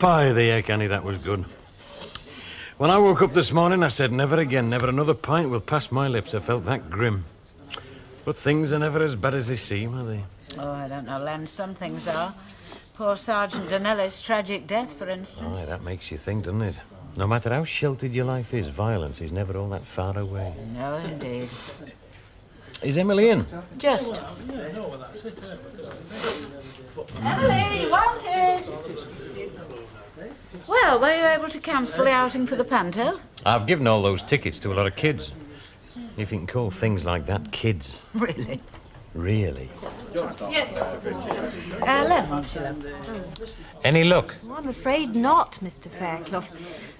By the heck, Annie, that was good. When I woke up this morning, I said, never again, never another pint will pass my lips. I felt that grim. But things are never as bad as they seem, are they? Oh, I don't know, Len. Some things are. Poor Sergeant Donnelly's tragic death, for instance. Aye, that makes you think, doesn't it? No matter how sheltered your life is, violence is never all that far away. No, indeed. Is Emily in? Just. Emily, wanted! Well, were you able to cancel the outing for the panto? I've given all those tickets to a lot of kids. If you can call things like that kids. Really? Really? Yes. Len, won't you? Any luck? Oh, I'm afraid not, Mr. Fairclough.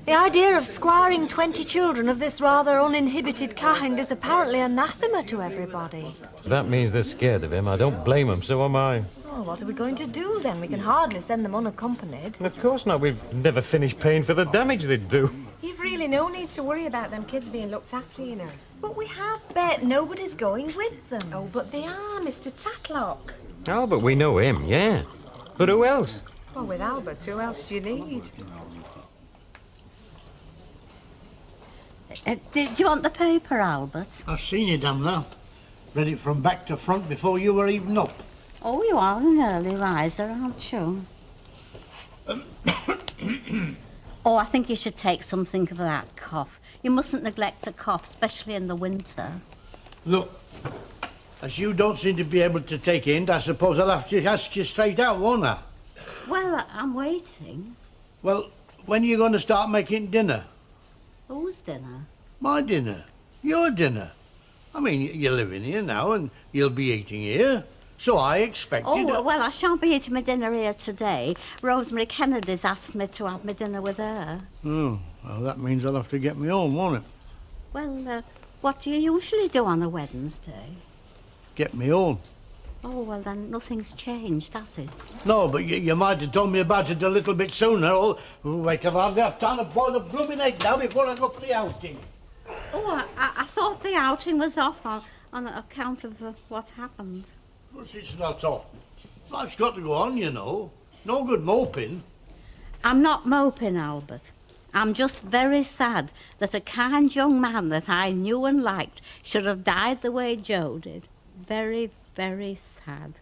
The idea of squiring 20 children of this rather uninhibited kind is apparently anathema to everybody. That means they're scared of him. I don't blame them, so am I. Oh, what are we going to do then? We can hardly send them unaccompanied. Of course not. We've never finished paying for the damage they'd do. You've really no need to worry about them kids being looked after, you know. But we have bet nobody's going with them. Oh, but they are, Mr. Tatlock. Oh, but we know him, yeah. But who else? Well, with Albert, who else do you need? Do you want the paper, Albert? I've seen you, damn now. Read it from back to front before you were even up. Oh, you are an early riser, aren't you? Oh, I think you should take something for that cough. You mustn't neglect a cough, especially in the winter. Look, as you don't seem to be able to take it, I suppose I'll have to ask you straight out, won't I? Well, I'm waiting. Well, when are you going to start making dinner? Whose dinner? My dinner. Your dinner. I mean, you're living here now and you'll be eating here. So I expect you to... Oh, well, I shan't be eating my dinner here today. Rosemary Kennedy's asked me to have my dinner with her. Oh, well, that means I'll have to get me home, won't it? Well, what do you usually do on a Wednesday? Get me home. Oh, well, then nothing's changed, has it? No, but you might have told me about it a little bit sooner. Oh, I could hardly have time to boil a blooming egg now before I go for the outing. Oh, I thought the outing was off on account of what happened. But it's not off. Life's got to go on, you know. No good moping. I'm not moping, Albert. I'm just very sad that a kind young man that I knew and liked should have died the way Joe did. Very, very sad.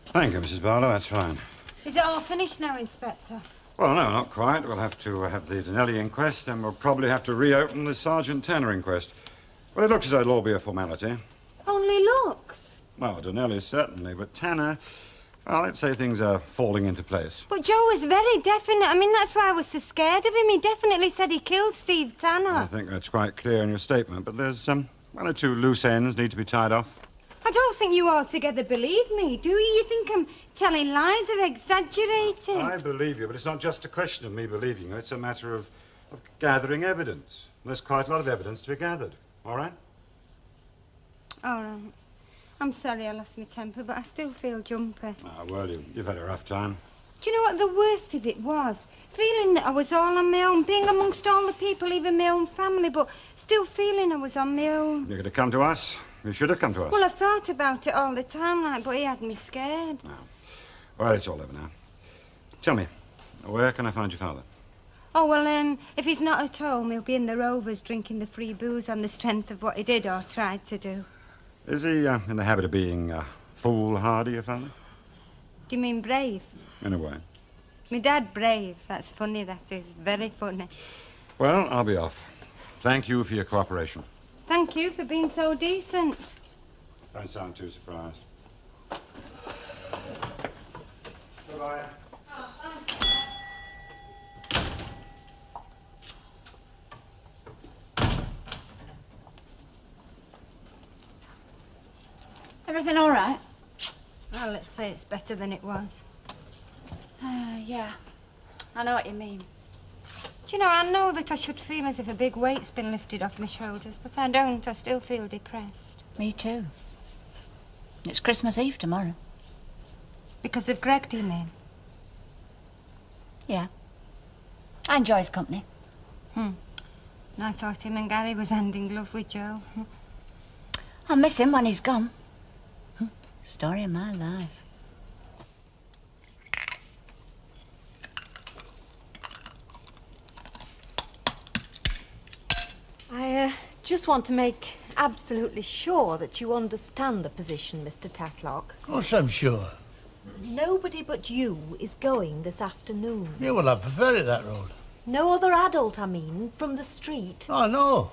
Thank you, Mrs. Barlow. That's fine. Is it all finished now, Inspector? Well, no, not quite. We'll have to have the Donnelly inquest, and we'll probably have to reopen the Sergeant Tanner inquest. Well, it looks as though it'll all be a formality. Only looks. Well, Donnelly certainly, but Tanner, well, let's say things are falling into place. But Joe was very definite. I mean, that's why I was so scared of him. He definitely said he killed Steve Tanner. I think that's quite clear in your statement, but there's one or two loose ends need to be tied off. I don't think you altogether believe me, do you? You think I'm telling lies or exaggerating? I believe you, but it's not just a question of me believing you. It's a matter of gathering evidence. There's quite a lot of evidence to be gathered, all right? All right. I'm sorry I lost my temper, but I still feel jumpy. Ah, well, you've had a rough time. Do you know what the worst of it was? Feeling that I was all on my own, being amongst all the people, even my own family, but still feeling I was on my own. You're going to come to us? You should have come to us. Well, I thought about it all the time, but he had me scared. No. Well, it's all over now. Tell me, where can I find your father? Oh, well, if he's not at home, he'll be in the Rovers drinking the free booze on the strength of what he did or tried to do. Is he in the habit of being foolhardy, your father? Do you mean brave? In a way. My dad brave. That's funny, that is. Very funny. Well, I'll be off. Thank you for your cooperation. Thank you for being so decent. Don't sound too surprised. Goodbye. Everything all right? Well, let's say it's better than it was. Yeah. I know what you mean. Do you know, I know that I should feel as if a big weight's been lifted off my shoulders, but I don't. I still feel depressed. Me too. It's Christmas Eve tomorrow. Because of Greg, do you mean? Yeah. I enjoy his company. And I thought him and Gary was hand in glove with Joe. I miss him when he's gone. Story of my life. I just want to make absolutely sure that you understand the position, Mr. Tatlock. Of course I'm sure. Nobody but you is going this afternoon. Yeah, well, I prefer it that road. No other adult, I mean, from the street. Oh, no.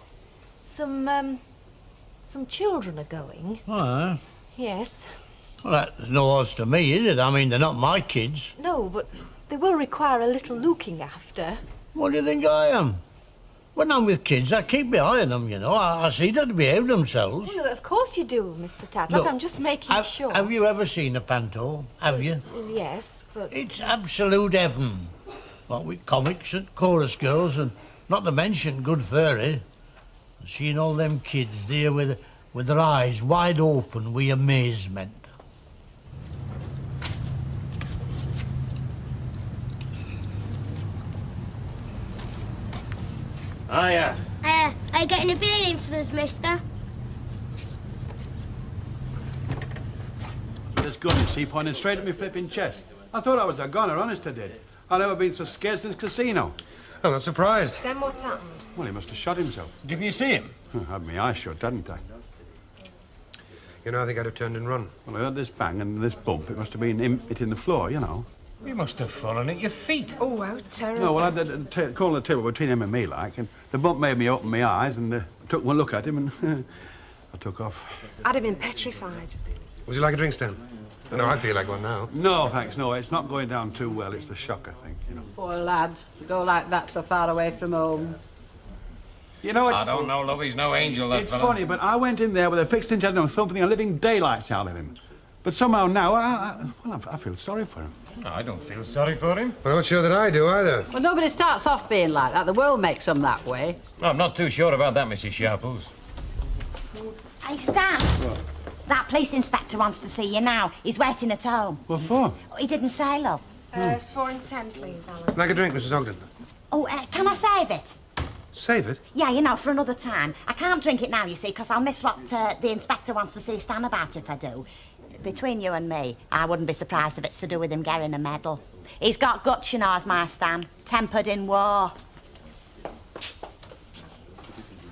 Some children are going. Oh, Yes. well, that's no odds to me, is it? I mean, they're not my kids. No, but they will require a little looking after. What do you think I am? When I'm with kids, I keep my eye on them, you know. I see that they behave themselves. Well, of course you do, Mr. Tatlock. Look, I'm just making sure. Have you ever seen a panto? Have you? Yes, but... It's absolute heaven. What with comics and chorus girls, and not to mention Good Fairy. And seeing all them kids there with their eyes wide open with amazement. Hiya. Are you getting a beer in for us, mister? This gun, you see, pointing straight at me flipping chest. I thought I was a goner, honest I did. I've never been so scared since casino. I'm not surprised. Then what's happened? Well, he must have shot himself. Did you see him? I had my eyes shut, hadn't I? You know, I think I'd have turned and run. Well, I heard this bang and this bump. It must have been him hitting the floor, you know. You must have fallen at your feet. Oh, how terrible. No, well, I had the corner of the table between him and me, like, and the bump made me open my eyes and took one look at him and I took off. I'd have been petrified. Would you like a drink, Stan? I know I feel like one now. No, thanks, no. It's not going down too well. It's the shock, I think, you know. Poor lad, to go like that so far away from home. You know, it's... I don't know, love. He's no angel, that It's fella. funny, but I went in there with a fixed intent on thumping the living daylights out of him. But somehow now, I feel sorry for him. No, I don't feel sorry for him. Well, I'm not sure that I do either. Well, nobody starts off being like that. The world makes them that way. No, I'm not too sure about that, Mrs. Sharples. Hey, Stan. What? That police inspector wants to see you now. He's waiting at home. What for? He didn't say, love. 4 and 10, please, Alan. Like a drink, Mrs. Ogden? Oh, can I save it? Save it? Yeah, you know, for another time. I can't drink it now, you see, because I'll miss what the inspector wants to see Stan about if I do. Between you and me, I wouldn't be surprised if it's to do with him getting a medal. He's got guts, you know, as my Stan. Tempered in war.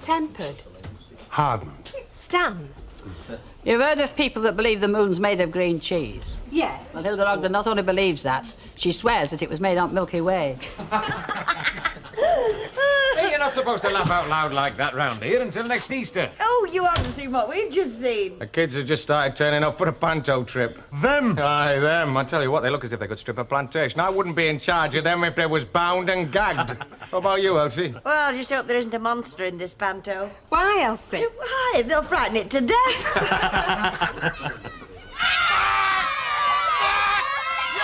Tempered? Hardened. Stan? You've heard of people that believe the moon's made of green cheese? Yeah. Well, Hilda Ogden not only believes that, she swears that it was made on Milky Way. Hey, you're not supposed to laugh out loud like that round here until next Easter. Oh, you haven't seen what we've just seen. The kids have just started turning up for a panto trip. Them? Aye, them. I tell you what, they look as if they could strip a plantation. I wouldn't be in charge of them if they was bound and gagged. What about you, Elsie? Well, I just hope there isn't a monster in this panto. Why, Elsie? Why? They'll frighten it to death. You're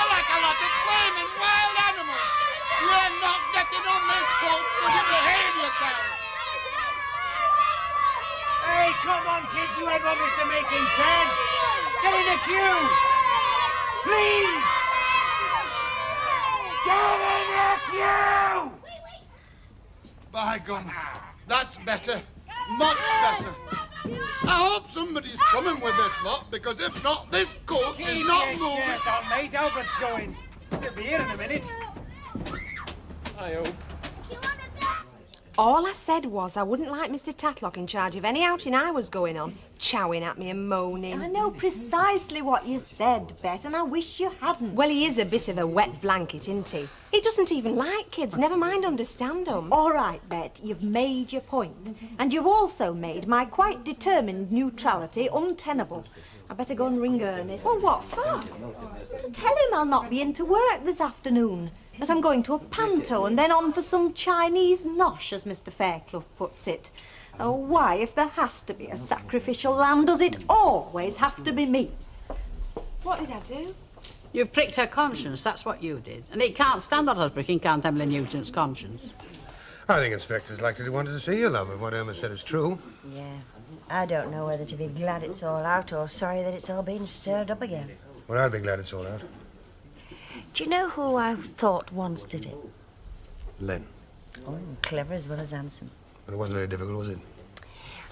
like a lot of flaming wild animals. You're not getting on this boat till you behave yourselves. Hey, come on, kids, you ain't got Mr. Making sense. Get in the queue. Please. Get in the queue. By gum, that's better. Much better. I hope somebody's coming with this lot, because if not, this coach is not moving. Keep your shirt on, mate. Albert's going. He'll be here in a minute. I hope. All I said was I wouldn't like Mr. Tatlock in charge of any outing I was going on, chowing at me and moaning. I know precisely what you said, Bet, and I wish you hadn't. Well, he is a bit of a wet blanket, isn't he? He doesn't even like kids, never mind understand them. All right, Bet, you've made your point. And you've also made my quite determined neutrality untenable. I better go and ring Ernest. Well, what for? To tell him I'll not be into work this afternoon, as I'm going to a panto and then on for some Chinese nosh, as Mr. Fairclough puts it. Oh, why, if there has to be a sacrificial lamb, does it always have to be me? What did I do? You pricked her conscience, that's what you did. And it can't stand on us pricking Count Emily Newton's conscience. I think Inspector's likely to want to see you, love, if what Irma said is true. Yeah. I don't know whether to be glad it's all out or sorry that it's all been stirred up again. Well, I'll be glad it's all out. Do you know who I thought once did it? Len. Oh, clever as well as handsome. But it wasn't very difficult, was it?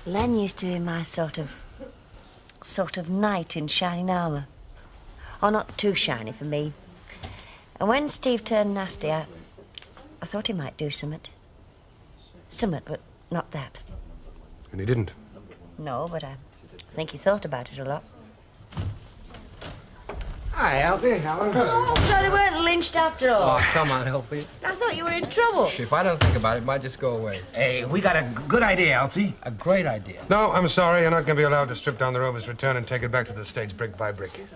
Len used to be my sort of knight in shining armour. Oh, not too shiny for me. And when Steve turned nasty, I thought he might do something. But Not that. And he didn't? No, but I think he thought about it a lot. Hi, Elsie. Alan. Oh, so they weren't lynched after all. Oh, come on, Elsie. I thought you were in trouble. If I don't think about it, it might just go away. Hey, we got a good idea, Elsie. A great idea. No, I'm sorry. You're not going to be allowed to strip down the Rover's return and take it back to the States brick by brick.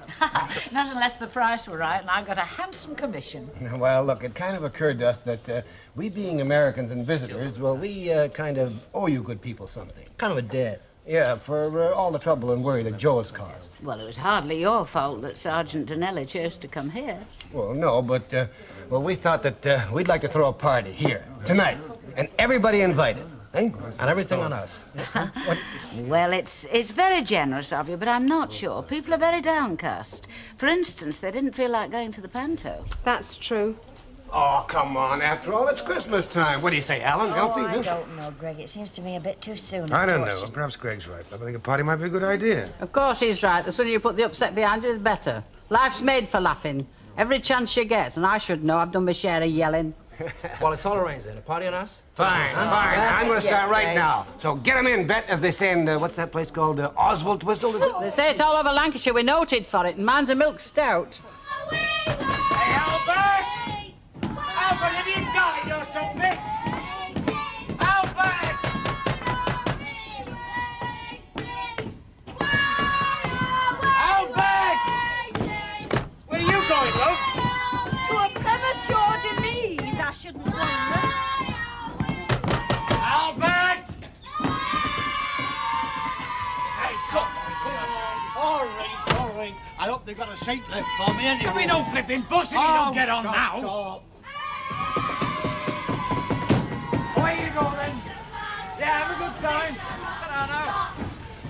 Not unless the price were right, and I got a handsome commission. Well, look, it kind of occurred to us that we being Americans and visitors, well, we kind of owe you good people something. Kind of a debt. Yeah, for all the trouble and worry that Joe has caused. Well, it was hardly your fault that Sergeant Donnelly chose to come here. Well, no, but, well, we thought that we'd like to throw a party here, tonight, and everybody invited, eh? And everything on us. Well, it's very generous of you, but I'm not sure. People are very downcast. For instance, they didn't feel like going to the panto. That's true. Oh, come on, after all, it's Christmas time. What do you say, Alan, Elsie? I don't know, Greg. It seems to me a bit too soon. I don't know. Perhaps Greg's right. I think a party might be a good idea. Of course he's right. The sooner you put the upset behind you, the better. Life's made for laughing. Every chance you get, and I should know. I've done my share of yelling. Well, it's all arranged then. A party on us? Fine, fine. I'm going to start right now. So get 'em in, Bet, as they say in, what's that place called? Oswald Whistle, is it? They say it all over Lancashire. We're noted for it, and mine's a milk stout. Hey, Albert! Albert, have you died or something? Albert! Albert! Where are you going, love? To a premature demise, I shouldn't wonder. Albert! Hey, come on. All right. I hope they've got a seat left for me anyway. There'll be no flipping bus if you don't get on now. Away you go, then. Yeah, have a good time. Ta-ra now.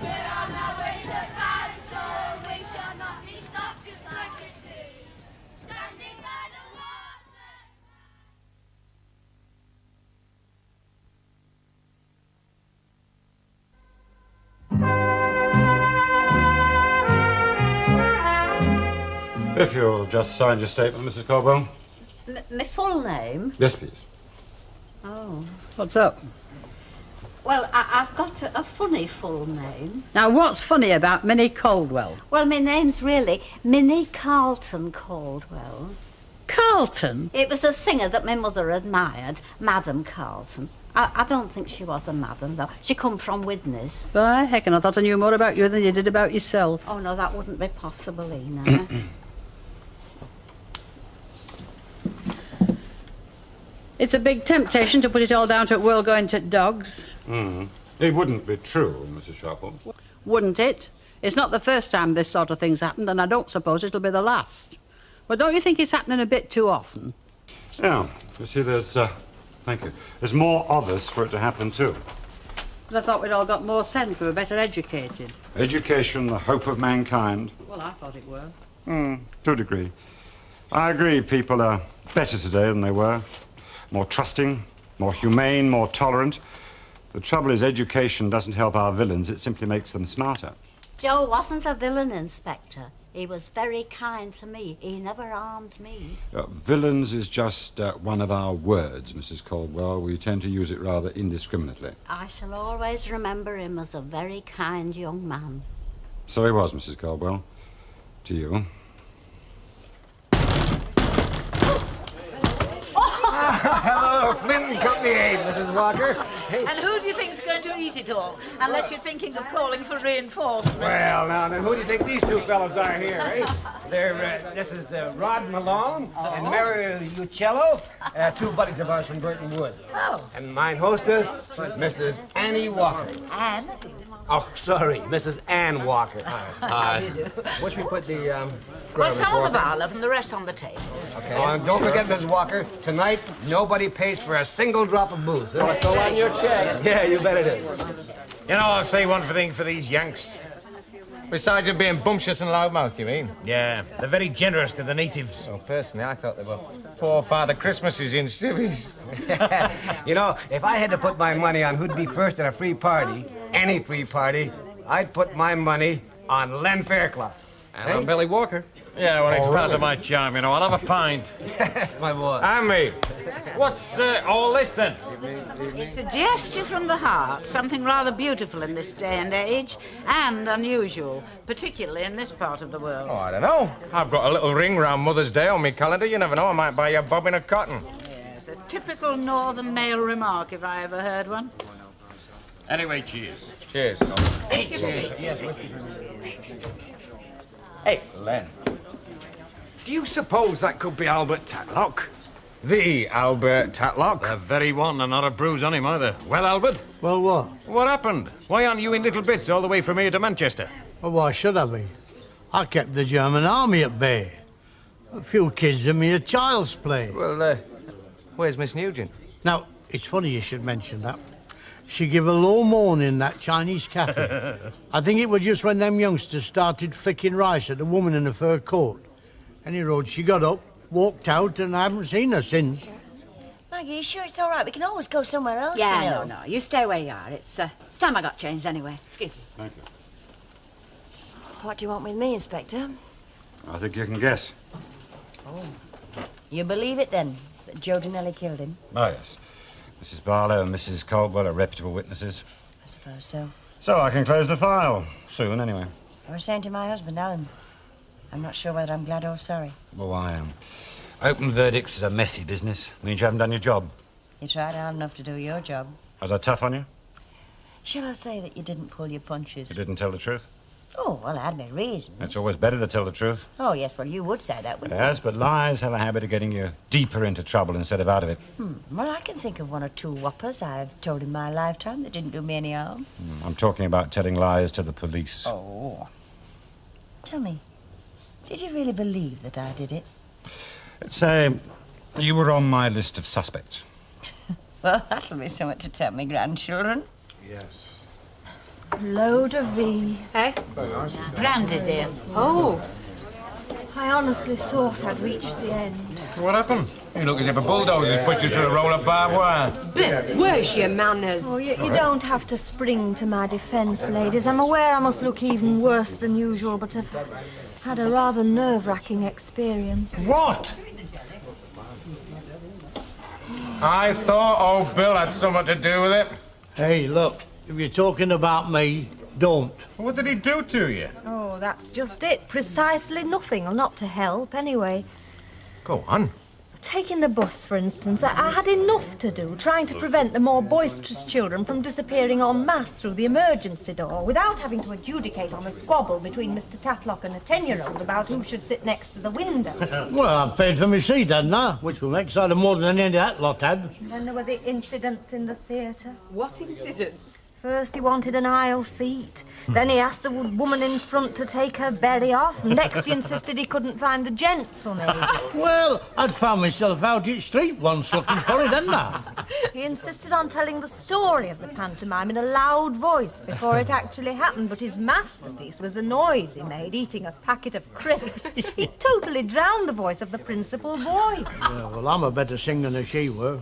We're on our way to Paris, so we shall not be stopped just like it's here. Standing by the If you'll just sign your statement, Mrs. Caldwell. My full name? Yes, please. Oh. What's up? Well, I've got a funny full name. Now, what's funny about Minnie Caldwell? Well, my name's really Minnie Carlton Caldwell. Carlton? It was a singer that my mother admired, Madam Carlton. I don't think she was a madam, though. She come from Widnes. By heck, I thought I knew more about you than you did about yourself. Oh, no, that wouldn't be possible, Ina. It's a big temptation to put it all down to a world going to dogs. It wouldn't be true, Mrs. Sharple. Wouldn't it? It's not the first time this sort of thing's happened, and I don't suppose it'll be the last. But don't you think it's happening a bit too often? Yeah. You see, thank you. There's more of us for it to happen, too. But I thought we'd all got more sense, we were better educated. Education, the hope of mankind. Well, I thought it were. To a degree. I agree people are better today than they were. More trusting, more humane, more tolerant. The trouble is education doesn't help our villains, it simply makes them smarter. Joe wasn't a villain, Inspector. He was very kind to me. He never harmed me. Villains is just one of our words, Mrs. Caldwell. We tend to use it rather indiscriminately. I shall always remember him as a very kind young man. So he was, Mrs. Caldwell. To you. Hello, Flint and Company Aid, Mrs. Walker. Hey. And who do you think's going to eat it all? Unless you're thinking of calling for reinforcements. Well, now, then, who do you think these two fellows are here, eh? This is Rod Malone and Mary Uccello, two buddies of ours from Burton Wood. Oh. And mine hostess, Mrs. Annie Walker. Anne? Oh, sorry, Mrs. Ann Walker. How do you do? What should we put the, Well, some on the bar, love, and the rest on the tables. Okay. Oh, and don't forget, Mrs. Walker, tonight, nobody pays for a single drop of booze. Well, it's all on your check. Yeah, you bet it is. You know, I'll say one thing for these Yanks. Besides them being bumptious and loudmouthed, you mean? Yeah, they're very generous to the natives. Well, personally, I thought they were poor Father Christmases in civvies. You know, if I had to put my money on who'd be first at a free party, any free party, I'd put my money on Len Fairclough. And on Billy Walker. Yeah, well, it's part of my charm, you know. I'll have a pint. My boy. And me. What's all this, then? It's a gesture from the heart, something rather beautiful in this day and age, and unusual, particularly in this part of the world. Oh, I don't know. I've got a little ring round Mother's Day on my calendar. You never know, I might buy you a bobbin of cotton. Yes, a typical northern male remark, if I ever heard one. Anyway, cheers. Cheers. Hey, cheers. Yes, whiskey for me. Hey, Len. do you suppose that could be Albert Tatlock? The Albert Tatlock? The very one, and not a bruise on him either. Well, Albert? Well, what? What happened? Why aren't you in little bits all the way from here to Manchester? Well, why should I be? I kept the German army at bay. A few kids and me a child's play. Well, where's Miss Nugent? Now, it's funny you should mention that. She gave a low moan in that Chinese cafe. I think it was just when them youngsters started flicking rice at the woman in the fur coat. Any road, she got up, walked out, and I haven't seen her since. Maggie, you sure it's all right? We can always go somewhere else, Yeah, you know. no. You stay where you are. It's time I got changed anyway. Excuse me. Thank you. What do you want with me, Inspector? I think you can guess. Oh. You believe it, then, that Joe Dinelli killed him? Oh, yes. Mrs. Barlow and Mrs. Caldwell are reputable witnesses. I suppose so. So I can close the file. Soon, anyway. I was saying to my husband, Alan, I'm not sure whether I'm glad or sorry. Well, I am. Open verdicts is a messy business. Means you haven't done your job. You tried hard enough to do your job. Was I tough on you? Shall I say that you didn't pull your punches? You didn't tell the truth? Oh, well, I had my reasons. It's always better to tell the truth. Oh, yes, well, you would say that, wouldn't Yes, but lies have a habit of getting you deeper into trouble instead of out of it. you? Well, I can think of one or two whoppers I've told in my lifetime that didn't do me any harm. I'm talking about telling lies to the police. Oh. Tell me, did you really believe that I did it? Let's say you were on my list of suspects. Well, that'll be something to tell me grandchildren. Yes. Load of V. Eh? Brandy, dear. Oh. I honestly thought I'd reached the end. What happened? You look as if a bulldozer's pushed you through a roll of barbed wire. Bill, where's your manners? Oh, you don't have to spring to my defence, ladies. I'm aware I must look even worse than usual, but I've had a rather nerve-wracking experience. What? I thought old Bill had something to do with it. Hey, look, if you're talking about me, don't. What did he do to you? Oh, that's just it. Precisely nothing, or not to help, anyway. Go on. Taking the bus, for instance, I had enough to do trying to prevent the more boisterous children from disappearing en masse through the emergency door without having to adjudicate on a squabble between Mr. Tatlock and a 10-year-old about who should sit next to the window. Well, I paid for my seat, hadn't I? Which will make sort of more than any of that lot had. And then there were the incidents in the theatre. What incidents? First he wanted an aisle seat, then he asked the woman in front to take her berry off, next he insisted he couldn't find the gents unaided. Well, I'd found myself out in the street once looking for it, hadn't I? He insisted on telling the story of the pantomime in a loud voice before it actually happened, but his masterpiece was the noise he made eating a packet of crisps. He totally drowned the voice of the principal boy. Yeah, well, I'm a better singer than she were.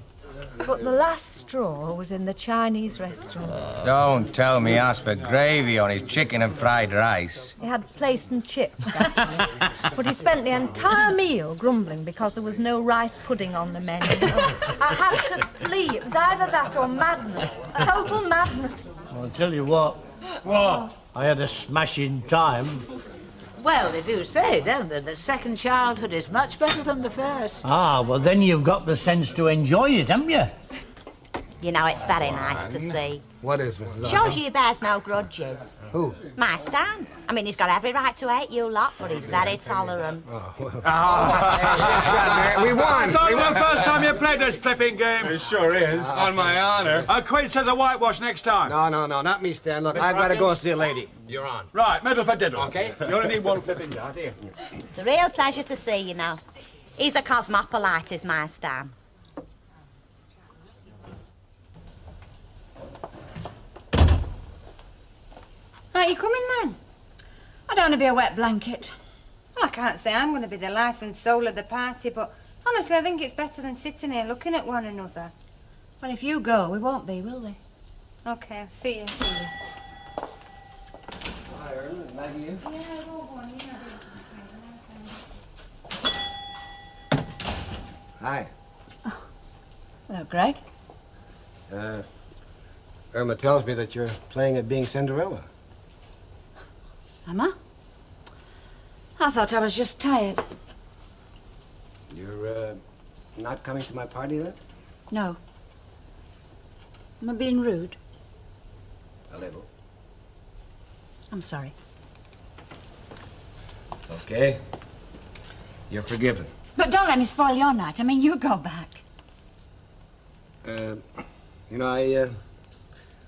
But the last straw was in the Chinese restaurant. Don't tell me he asked for gravy on his chicken and fried rice. He had plaice and chips, actually. But he spent the entire meal grumbling because there was no rice pudding on the menu. I had to flee. It was either that or madness. Total madness. I'll tell you what. What? I had a smashing time. Well, they do say, don't they, that second childhood is much better than the first. Ah, well, then you've got the sense to enjoy it, haven't you? You know, it's very nice to see. What is, Mrs. Shows you he bears no grudges. Who? My Stan. I mean, he's got every right to hate you lot, but he's very tolerant. We won! I thought it was the first time you played this flipping game. It sure is, on my honor. Quinn says a whitewash next time. No, not me, Stan. Look, I've got to go and see a lady. You're on. Right, medal for diddle. Okay. You only need one flipping dart, here. It's a real pleasure to see you now. He's a cosmopolite, is my Stan. Aren't you coming then? I don't want to be a wet blanket. Well, I can't say I'm going to be the life and soul of the party, but honestly, I think it's better than sitting here looking at one another. Well, if you go, we won't be, will they? Okay, I'll see you. Hi, Ern. Maggie, you? Hi. Hello, Greg. Irma tells me that you're playing at being Cinderella. Emma? I thought I was just tired. You're, not coming to my party then? No. Am I being rude? A little. I'm sorry. Okay. You're forgiven. But don't let me spoil your night. I mean, you go back. You know,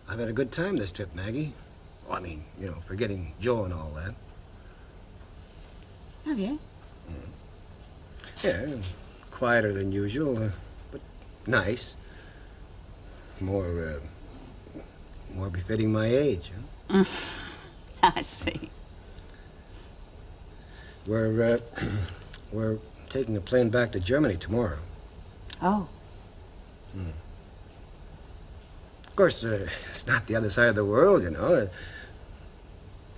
I've had a good time this trip, Maggie. Well, I mean, you know, forgetting Joe and all that. Have you? Yeah, quieter than usual, but nice. More befitting my age, huh? I see. We're taking a plane back to Germany tomorrow. Oh. Of course, it's not the other side of the world, you know.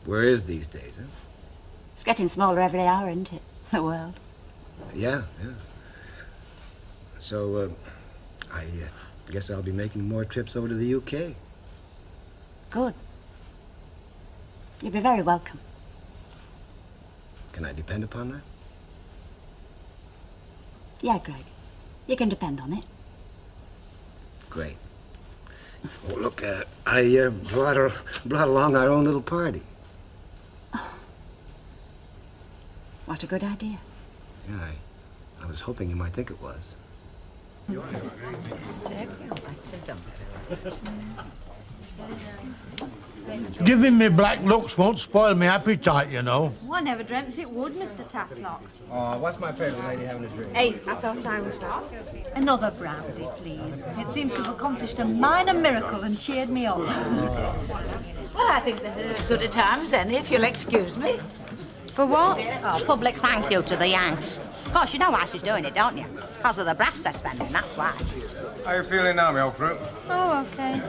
Where is these days, huh? It's getting smaller every hour, isn't it? The world. Yeah. So, I guess I'll be making more trips over to the UK. Good. You'll be very welcome. Can I depend upon that? Yeah, Greg. You can depend on it. Great. Oh, look, I brought along our own little party. What a good idea. Yeah, I was hoping you might think it was. Giving me black looks won't spoil my appetite, you know. I never dreamt it would, Mr. Tatlock. Oh, what's my favourite lady having a drink? Hey, I thought I was that. Another brandy, please. It seems to have accomplished a minor miracle and cheered me up. Well, I think this is as good a time as any, if you'll excuse me. For what? Oh, public thank you to the Yanks. Of course, you know why she's doing it, don't you? Because of the brass they're spending, that's why. How you feeling now, my old fruit? Oh, okay.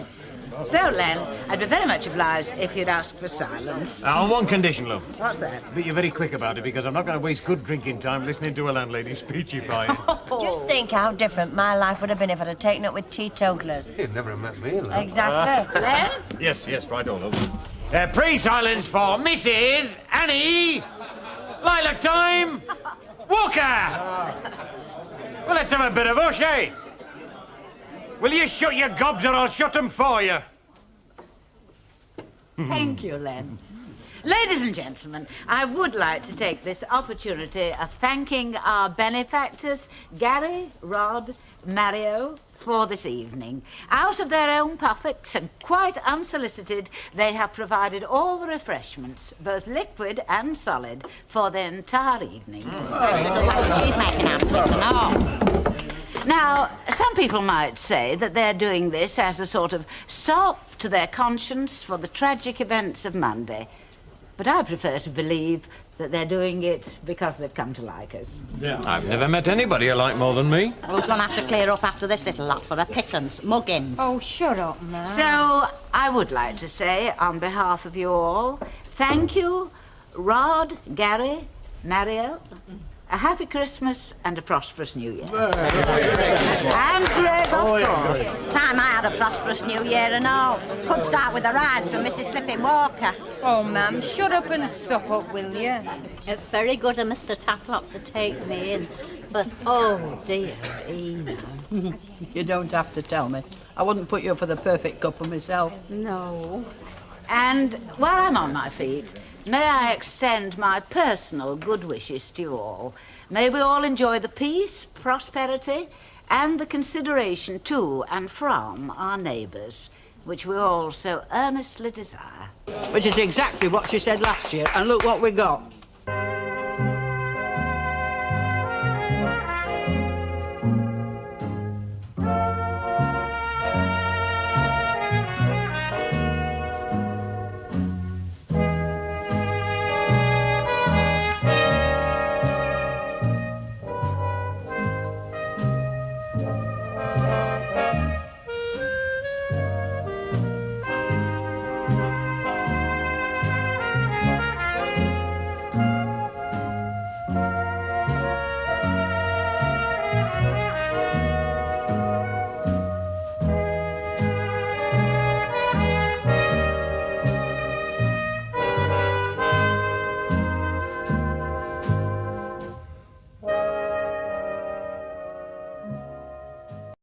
So, Len, I'd be very much obliged if you'd ask for silence. On one condition, love. What's that? But you're very quick about it, because I'm not going to waste good drinking time listening to a landlady speechifying. Just think how different my life would have been if I'd have taken up with teetotalers. You'd never have met me, love. Exactly. Len? Yes, right on, love. Pre-silence for Mrs. Annie Lilac Time Walker! Well, let's have a bit of hush, eh? Will you shut your gobs or I'll shut them for you? Thank you, Len. Ladies and gentlemen, I would like to take this opportunity of thanking our benefactors, Gary, Rod, Mario, for this evening. Out of their own pockets and quite unsolicited, they have provided all the refreshments, both liquid and solid, for the entire evening. She's making out of it and all. Now, some people might say that they're doing this as a sort of sop to their conscience for the tragic events of Monday. But I prefer to believe that they're doing it because they've come to like us. Yeah. I've never met anybody you like more than me. Who's going to have to clear up after this little lot for a pittance? Muggins. Oh, shut up, man. So, I would like to say, on behalf of you all, thank you, Rod, Gary, Mario. A happy Christmas and a prosperous New Year. And Greg, of course. It's time I had a prosperous New Year and all. Could start with a rise from Mrs. Flippin' Walker. Oh, ma'am, shut up and sup up, will you? It's very good of Mr. Tatlock to take me in, but oh dear, Ina. You don't have to tell me. I wouldn't put you for the perfect couple myself. No. And while I'm on my feet, may I extend my personal good wishes to you all. May we all enjoy the peace, prosperity, and the consideration to and from our neighbours, which we all so earnestly desire. Which is exactly what she said last year, and look what we got.